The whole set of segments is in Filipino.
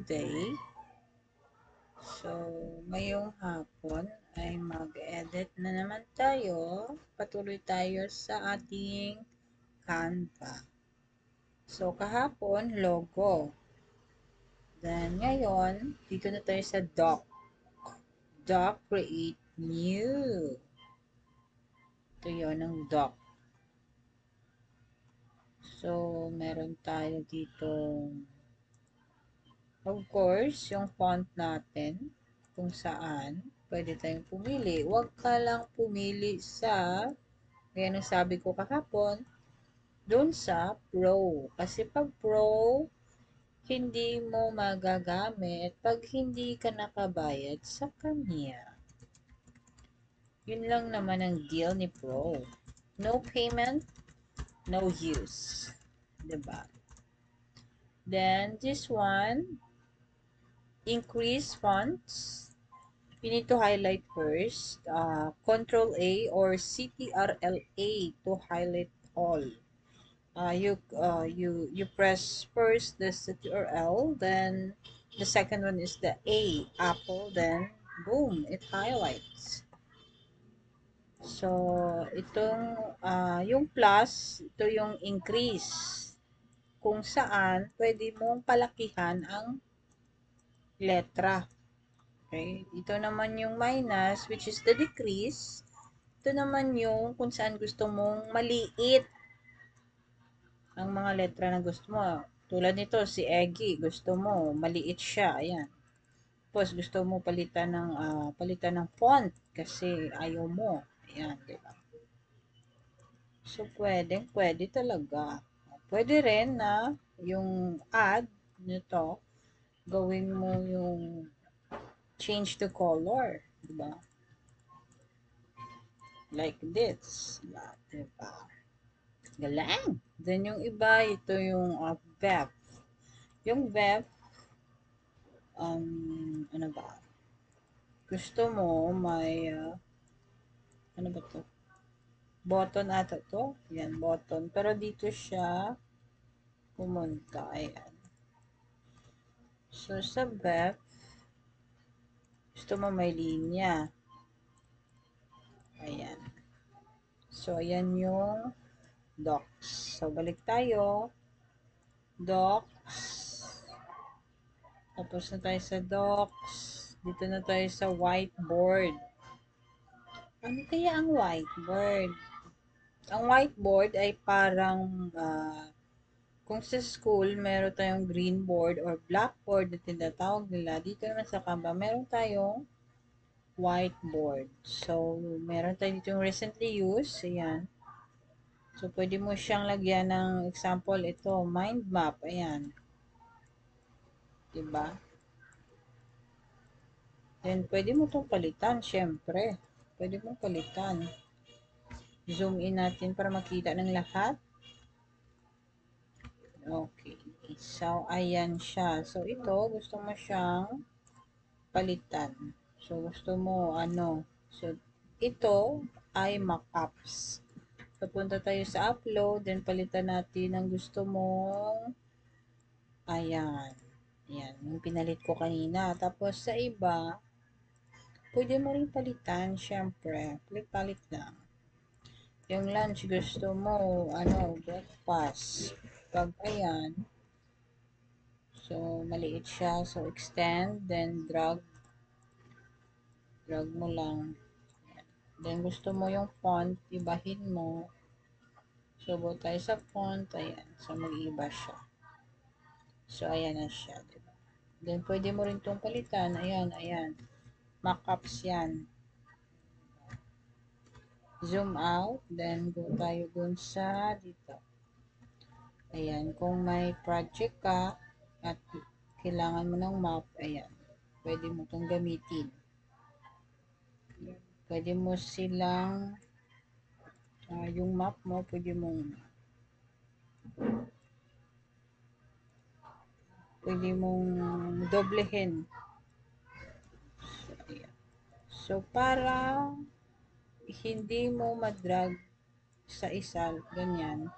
today. So, ngayong hapon ay mag-edit na naman tayo. Patuloy tayo sa ating Canva. So, kahapon, logo. Then, ngayon, dito na tayo sa doc. Doc, create new. Ito yun ang doc. So, meron tayo dito, of course, yung font natin, kung saan pwede tayong pumili. Huwag ka lang pumili sa, kaya nang sabi ko kahapon, doon sa Pro. Kasi pag Pro, hindi mo magagamit pag hindi ka nakabayad sa kanya. Yun lang naman ang deal ni Pro. No payment, no use. Diba? Then, this one, increase fonts. You need to highlight first. Control A or CTRL-A to highlight all. You press first the CTRL, then the second one is the A, Apple, then boom, it highlights. So, yung plus, ito yung increase. Kung saan, pwede mong palakihan ang letra. Okay? Ito naman yung minus, which is the decrease. Ito naman yung kung saan gusto mong maliit ang mga letra na gusto mo. Tulad nito, si Eggy, gusto mo, maliit siya. Ayan. Tapos, gusto mo palitan ng font kasi ayaw mo. Ayan, diba? So, pwede talaga. Pwede rin na yung add nito, gawin mo yung change the color. Diba? Like this. Diba? Galang! Then, yung iba, ito yung VEF. Yung VEF, ano ba? Gusto mo may, ano ba to? Button ata to. Yan, button. Pero dito siya pumunta. Ayan. So, sa VEF, gusto mo may linya. Ayan. So, ayan yung docs. So, balik tayo. Docs. Tapos na tayo sa docs. Dito na tayo sa whiteboard. Ano kaya ang whiteboard? Ang whiteboard ay parang kung sa school meron tayong green board or blackboard na tinatawag nila, dito naman sa Canva meron tayong whiteboard. So, meron tayo dito yung recently used. Ayan. So, pwede mo siyang lagyan ng example ito, mind map. Ayan. Diba? Then, pwede mo itong palitan, syempre. Pwede mong palitan. Zoom in natin para makita ng lahat. Okay. So, ayan siya. So, ito, gusto mo siyang palitan. So, gusto mo, So, ito ay mockups. So, punta tayo sa upload, then palitan natin ang gusto mong, ayan. Ayan, yung pinalit ko kanina. Tapos, sa iba, pwede mo rin palitan, syempre. Palit-palit lang. Yung lunch, gusto mo, breakfast. Pag, ayan, so, maliit siya. So, extend, then drag mo lang. Then, gusto mo yung font, ibahin mo. So, go tayo sa font. Ayan. So, mag-iba siya. So, ayan na siya. Diba? Then, pwede mo rin itong palitan. Ayan. Mockups yan. Zoom out. Then, go tayo dun sa dito. Ayan. Kung may project ka at kailangan mo ng map, ayan. Pwede mo itong gamitin. Pwede mo silang yung map mo, pwede mong doblehin. So, ayan. So, para hindi mo madrag sa isa, ganyan,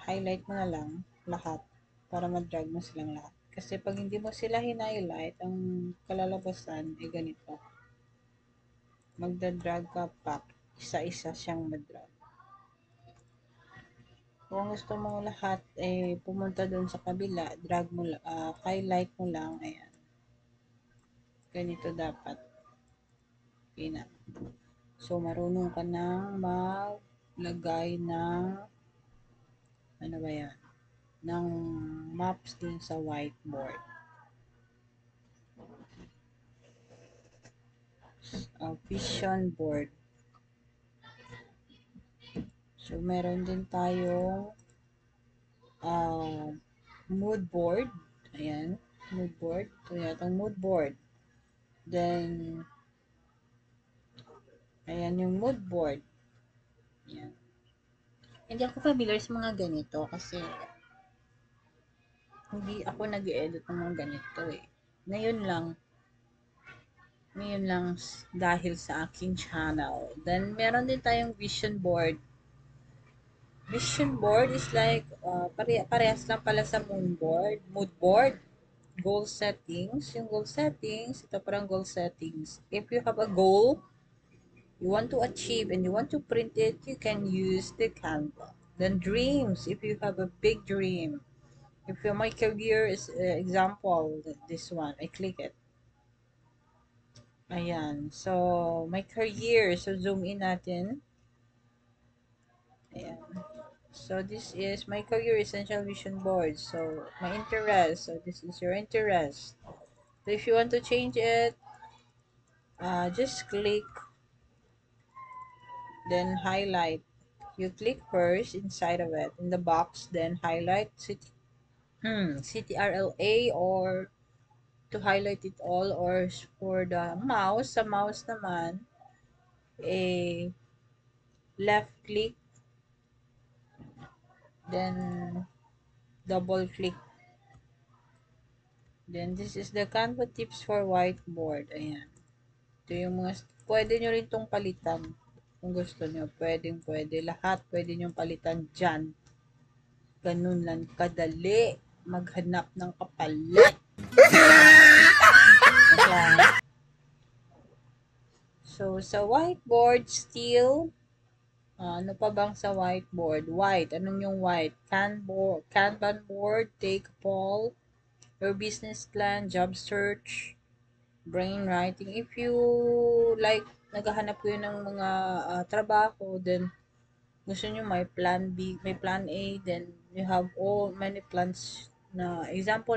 highlight mo na lang lahat. para ma-drag mo silang lahat. Kasi pag hindi mo sila hin-highlight, ang kalalabasan ay ganito. Magda-drag ka pa, isa-isa siyang madrag. Kung gusto mo lahat pumunta doon sa kabila, drag mo, highlight mo lang, ayan. Ganito dapat. Okay na. So, marunong ka nang maglagay ng, ano ba yan, ng maps din sa whiteboard. Vision board. So, meron din tayong mood board. Ayan, mood board. Ito yatang mood board. Then, ayan yung mood board. Ayan. Hindi ako familiar sa mga ganito kasi hindi ako nag-edit ng mga ganito eh. Ngayon lang dahil sa aking channel. Then, meron din tayong vision board. Vision board is like, parehas lang pala sa mood board. Goal settings. Yung goal settings, ito parang goal settings. If you have a goal, you want to achieve and you want to print it, you can use the Canva. Then dreams, if you have a big dream. If my career is example, this one, I click it. Ayan. So, my career. So, zoom in natin. Ayan. So, this is my career essential vision board. So, my interest. So, this is your interest. So, if you want to change it, just click, then highlight. You click first inside of it, in the box, then highlight CTRLA or to highlight it all, or for the mouse, sa mouse naman, left click, then double click. Then this is the Canva tips for whiteboard. Ayan. Ito yung mga, pwede nyo rin itong palitan. Kung gusto nyo, pwede. Lahat pwede nyo palitan dyan. Ganun lang kadali maghanap ng kapalit. So, sa whiteboard, still, ano pa bang sa whiteboard? White. Anong yung white? Kanban board, take a poll, your business plan, job search, brainwriting. If you like, naghahanap kayo ng mga trabaho, then gusto nyo may plan B, may plan A, then you have all many plans na example,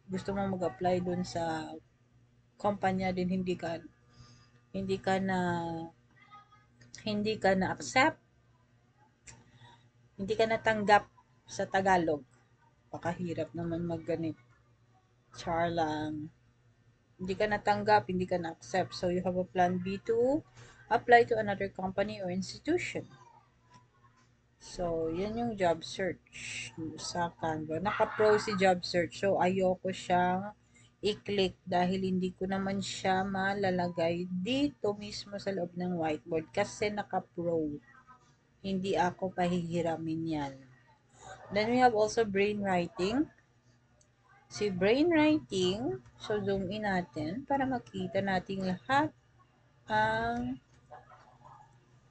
gusto mo mag-apply dun sa kumpanya din hindi ka na accept, hindi ka natanggap sa Tagalog. Pakahirap naman magganit. Char lang. Hindi ka natanggap, hindi ka na-accept. So, you have a plan B to apply to another company or institution. So, yan yung job search sa Canva. Naka-pro si job search. So, ayoko siyang i-click dahil hindi ko naman siya malalagay dito mismo sa loob ng whiteboard kasi naka-pro. Hindi ako pahihiramin yan. Then, we have also brainwriting. Si brainwriting, so zoom in natin para makita natin lahat ang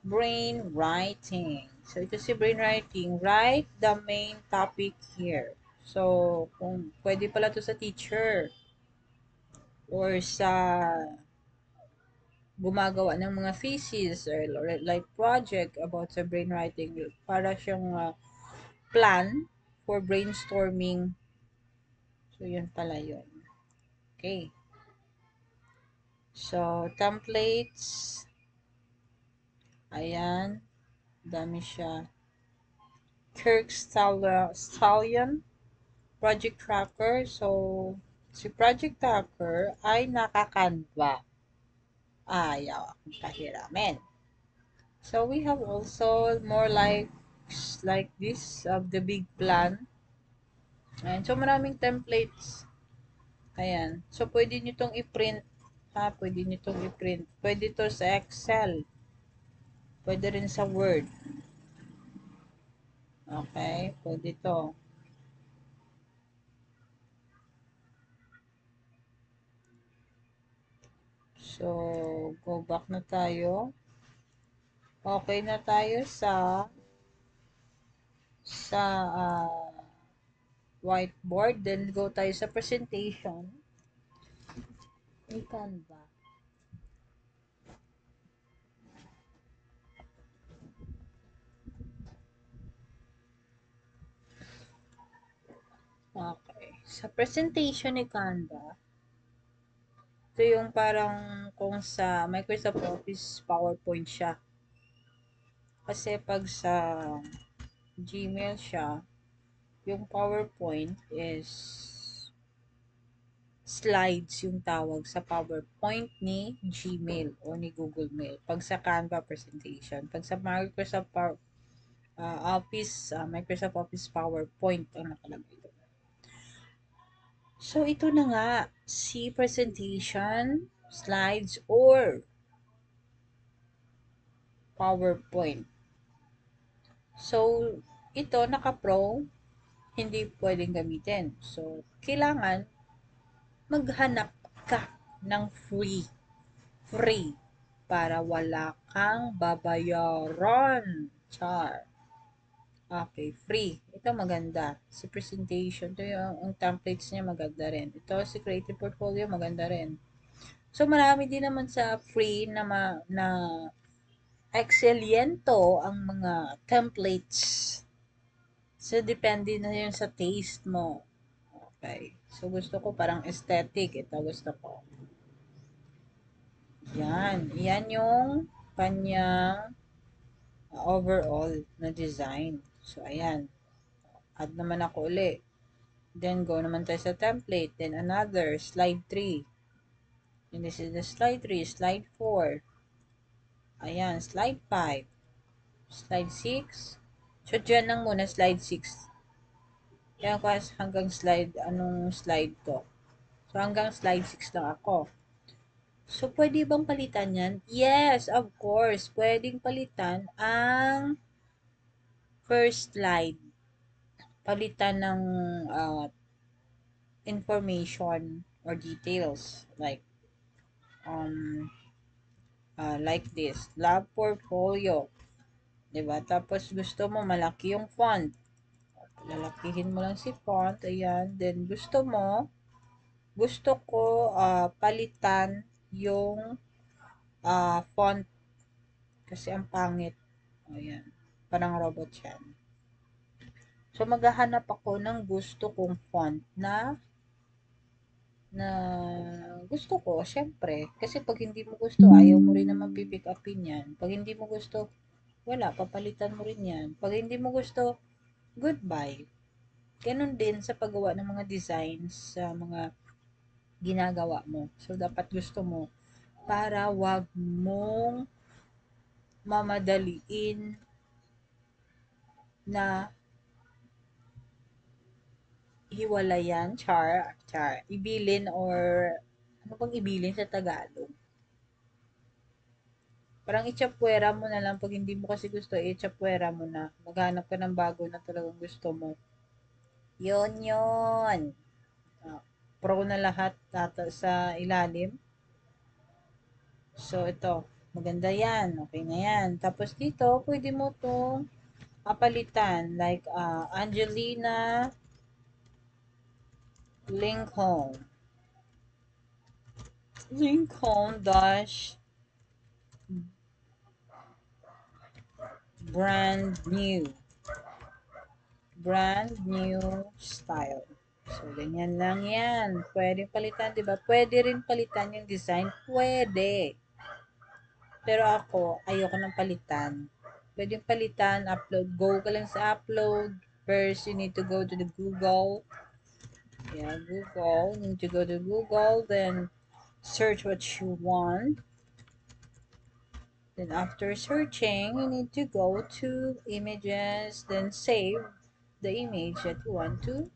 brainwriting. So, ito si brainwriting. Write the main topic here. So, kung pwede pala to sa teacher or sa gumagawa ng mga thesis or like project about sa brainwriting, para siyang plan for brainstorming. So, yun pala yun. Okay. So, templates. Ayan. Dami siya. Kirk Stallion. Project Tracker. So, si Project Tracker ay naka-Canva. Ayaw akong pahiramin. So, we have also more like this of the big plan. Ayan. So, maraming templates. Ayan. So, pwede nyo itong i-print. Pwede nyo itong i-print. Pwede ito sa Excel. Pwede rin sa Word. Okay? Pwede ito. So, go back na tayo. Okay na tayo sa whiteboard. Then, go tayo sa presentation. May Canva. Okay. Sa presentation ni Canva, ito yung parang kung sa Microsoft Office PowerPoint siya. Kasi pag sa Gmail siya, yung PowerPoint is slides yung tawag sa PowerPoint ni Gmail o ni Google Mail. Pag sa Canva presentation, pag sa Microsoft Office, Microsoft Office PowerPoint ang nakalagay doon. So, ito na nga, si presentation, slides, or PowerPoint. So, ito, naka-pro, hindi pwedeng gamitin. So, kailangan maghanap ka ng free. Free. Para wala kang babayaran. Char. Okay, free. Ito maganda. Si presentation, ito yung templates niya maganda rin. Ito si creative portfolio maganda rin. So marami din naman sa free na excellento ang mga templates. So depende na yun sa taste mo. Okay. So gusto ko parang aesthetic. Ito gusto ko. Yan. Yan yung kanyang overall na design. So, ayan. Add naman ako uli. Then, go naman tayo sa template. Then, another. Slide 3. And this is the slide 3. Slide 4. Ayan. Slide 5. Slide 6. So, dyan lang muna. Slide 6. Kaya ko hanggang slide, anong slide to. So, hanggang slide 6 lang ako. So, pwede bang palitan yan? Yes, of course. Pwedeng palitan ang first slide. Palitan ng information or details um like this, love portfolio, 'di ba? Tapos gusto mo malaki yung font. Lalakihin mo lang si font, ayan. Then gusto ko palitan yung font kasi ang pangit. Ayan. Parang robot yan. So maghahanap ako ng gusto kong font na gusto ko, syempre. Kasi pag hindi mo gusto, ayaw mo rin naman pipick upin yan. Pag hindi mo gusto, wala, papalitan mo rin yan. Pag hindi mo gusto, goodbye. Ganon din sa paggawa ng mga designs sa mga ginagawa mo. So, dapat gusto mo para wag mong mamadaliin na hiwalayan, ibilin or ano bang ibilin sa Tagalog? Parang itchapwera mo na lang. Pag hindi mo kasi gusto, itchapwera mo na. Maghanap ka ng bago na talagang gusto mo. Yun yun. Pro na lahat sa ilalim. So, ito. Maganda yan. Okay na yan. Tapos dito, pwede mo itong apalitan. Like, Angelina Lincoln. Lincoln dash brand new. Brand new style. So, ganyan lang yan. Pwede palitan, di ba? Pwede rin palitan yung design. Pwede. Pero ako, ayoko ng palitan. Pwede palitan, upload. Go ka lang sa upload. First, you need to go to the Google. Yeah, Google. You need to go to Google. Then, search what you want. Then, after searching, you need to go to images. Then, save the image that you want to.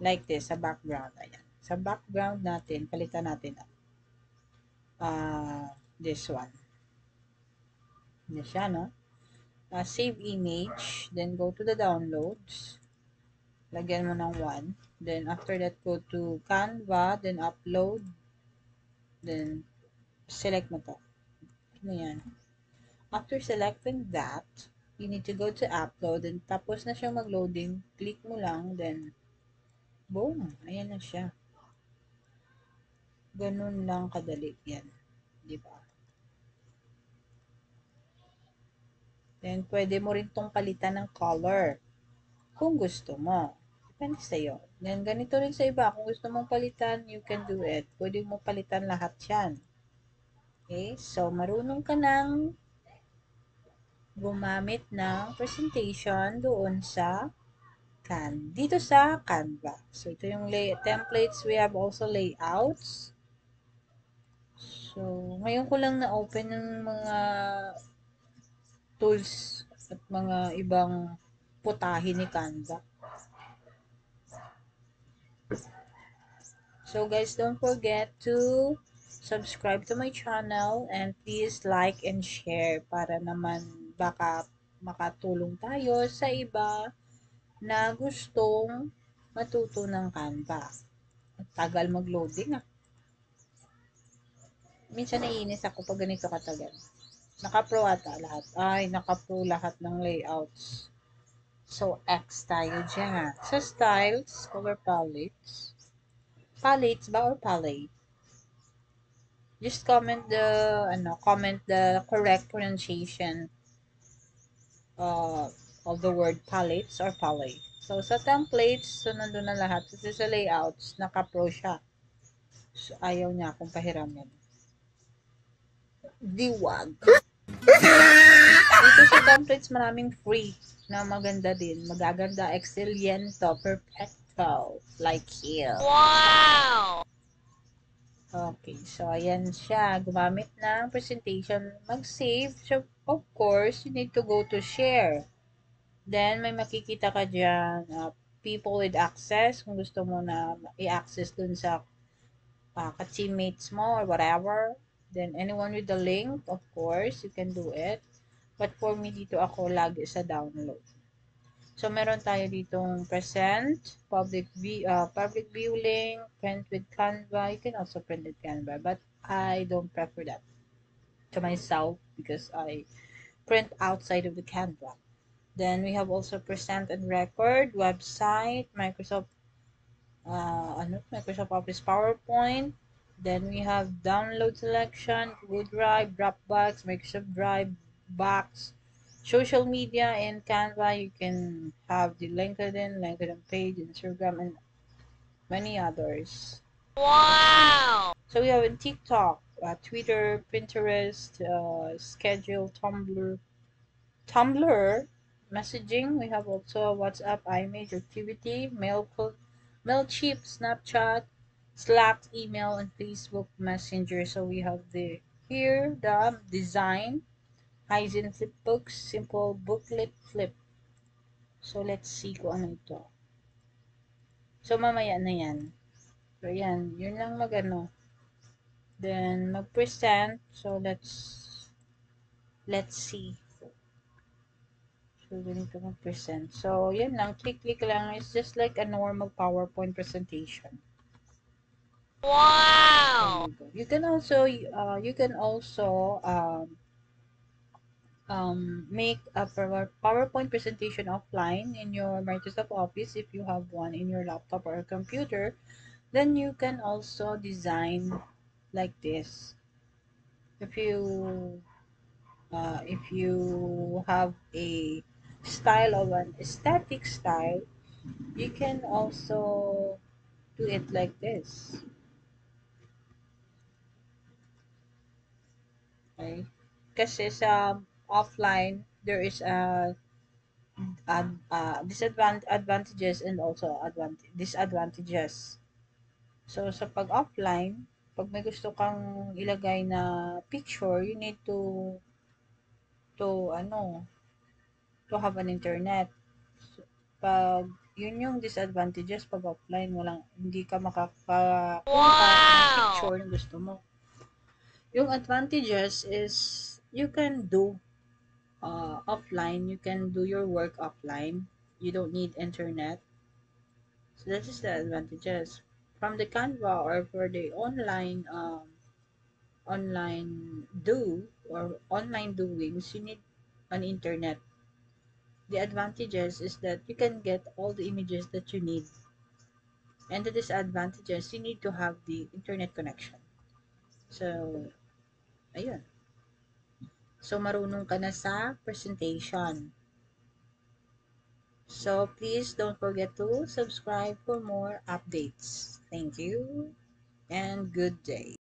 Like this, sa background. Ayan. Sa background natin, palitan natin this one. Yan siya, no? Save image, then go to the downloads. Lagyan mo ng 1. Then, after that, go to Canva, then upload. Then, select mo to. Ano yan? After selecting that, you need to go to upload, and tapos na siya mag-loading, click mo lang, then, boom, ayan na siya. Ganun lang kadali yan. Di ba? Then, pwede mo rin tong palitan ng color kung gusto mo. Depende sa'yo. Then, ganito rin sa iba. Kung gusto mong palitan, you can do it. Pwede mo palitan lahat yan. Okay? So, marunong ka ng gumamit ng presentation doon sa dito sa Canva. So, ito yung templates. We have also layouts. So, ngayon ko lang na-open yung mga tools at mga ibang putahe ni Canva. So guys, don't forget to subscribe to my channel and please like and share para naman baka makatulong tayo sa iba na gustong matuto ng Canva. Tagal mag-loading ah. Minsan naiinis ako pag ganito katagal. Naka-pro ata lahat. Ay, naka-pro lahat ng layouts. So, X tayo dyan. Sa styles, color palettes. Palettes ba or palette? Just comment the correct pronunciation of the word palettes or palette. So, sa templates, so nandun na lahat. Kasi sa layouts, naka-pro siya. So, ayaw niya akong pahiramin. Diwag. Dito sa templates, maraming free na maganda din. Magaganda, excelliento, perfecto, like here. Wow! Okay, so ayan siya. Gumamit ng presentation, mag-save. So, of course, you need to go to share. Then, may makikita ka dyan, people with access, kung gusto mo na i-access dun sa ka-teammates mo or whatever. Then, anyone with the link, of course, you can do it. But for me, dito ako lagi sa download. So, meron tayo ditong present, public view link, print with Canva. You can also print with Canva, but I don't prefer that to myself because I print outside of the Canva. Then we have also present and record, website, Microsoft Office PowerPoint. Then we have download selection, Google Drive, Dropbox, Microsoft Drive, Box, social media in Canva. You can have the LinkedIn page, Instagram, and many others. Wow! So we have in TikTok, Twitter, Pinterest, Schedule, Tumblr, messaging. We have also WhatsApp, iMessage, Activity, Mailchimp, Snapchat, Slack, email, and Facebook Messenger. So we have the design, Hygiene Flipbooks, simple booklet flip. So let's see kung ano ito. So mamaya na yan. So yan, yun lang Then mag-present. So let's see. So, ganito mag-present. So, yan lang. Click lang. It's just like a normal PowerPoint presentation. Wow! You can also make a PowerPoint presentation offline in your Microsoft Office if you have one in your laptop or computer. Then you can also design like this. If you have a style of an aesthetic style, you can also do it like this. Okay? Kasi sa offline, there is advantages and also disadvantages. So, sa pag-offline, pag may gusto kang ilagay na picture, you need to to have an internet. So, pag yun yung disadvantages pag offline, hindi ka makakakuha ng picture na gusto mo. Yung advantages is you can do offline, you can do your work offline. You don't need internet. So that is the advantages. From the Canva or for the online online online doings, you need an internet. The advantages is that you can get all the images that you need. And the disadvantages, you need to have the internet connection. So, ayun. So, marunong ka na sa presentation. So, please don't forget to subscribe for more updates. Thank you and good day.